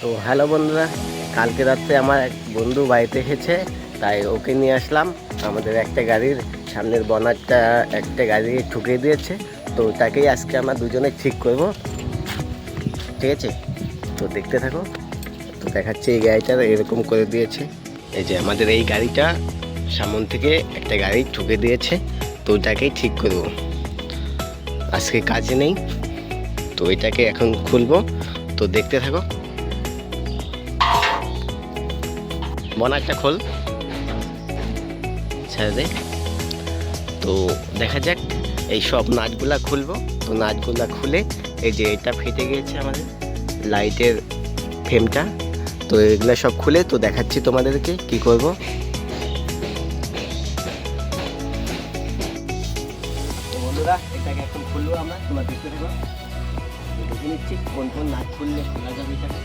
তো হ্যালো বন্ধুরা, কালকে রাত্রে আমার এক বন্ধু বাড়িতে এসেছে, তাই ওকে নিয়ে আসলাম। আমাদের একটা গাড়ির সামনের বনারটা একটা গাড়ি ঠুকে দিয়েছে, তো তাকেই আজকে আমরা দুজনে ঠিক করব, ঠিক আছে? তো দেখতে থাকো। তো দেখাচ্ছে এই গাড়িটা এরকম করে দিয়েছে। এই যে আমাদের এই গাড়িটা সামন থেকে একটা গাড়ি ঠুকে দিয়েছে, তো ওটাকেই ঠিক করব। আজকে কাজে নেই, তো এটাকে এখন খুলবো, তো দেখতে থাকো। বনারটা খোল, ছেড়ে দে। তো দেখা যাক, এই সব নাটগুলা খুলবো। তো নাটগুলা খুলে এই যে এটা ফেটে গিয়েছে আমাদের লাইটের ফ্রেমটা, তো এগুলো সব খুলে তো দেখাচ্ছি তোমাদেরকে কি করব। তো বন্ধুরা, এটাকে এখন খুলবো আমরা, তোমরা দেখতে থাকো। দেখে নিচ্ছি কোন কোন নাট খুললে খোলা যাবে এটাকে।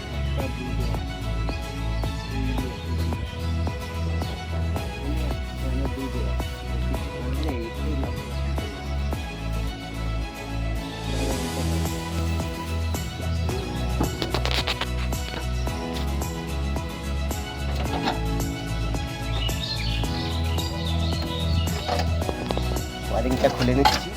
ওয়ারিংটা খুলে নিচ্ছি।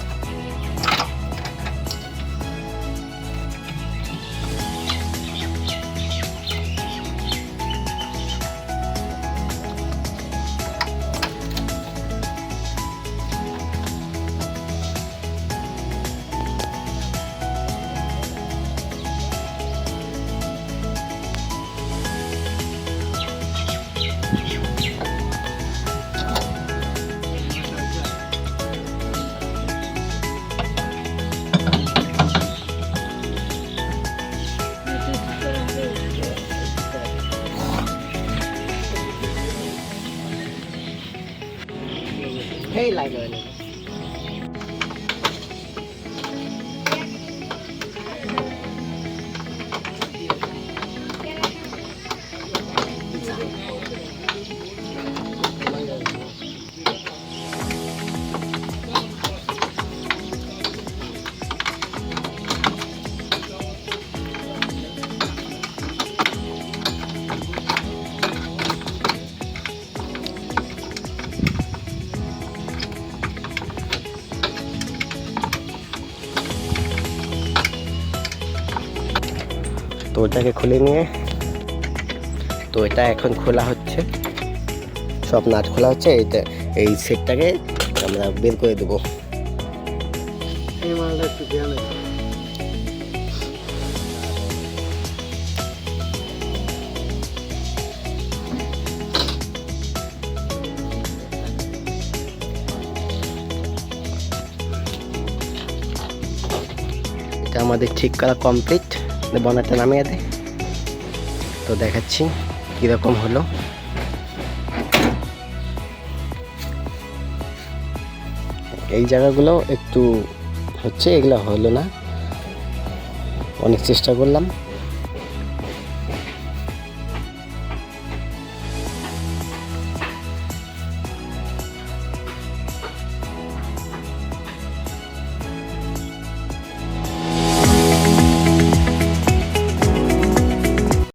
Hey, like it. তো ওটাকে খুলে নিয়ে, তো এটা এখন খোলা হচ্ছে, সব নাট খোলা হচ্ছে। এইটা এই সেটটাকে আমরা বের করে দেবো। এটা আমাদের ঠিক করা কমপ্লিট। বনারটা নামিয়ে দে, তো দেখাচ্ছি কীরকম হলো। এই জায়গাগুলো একটু হচ্ছে, এগুলো হলো না, অনেক চেষ্টা করলাম।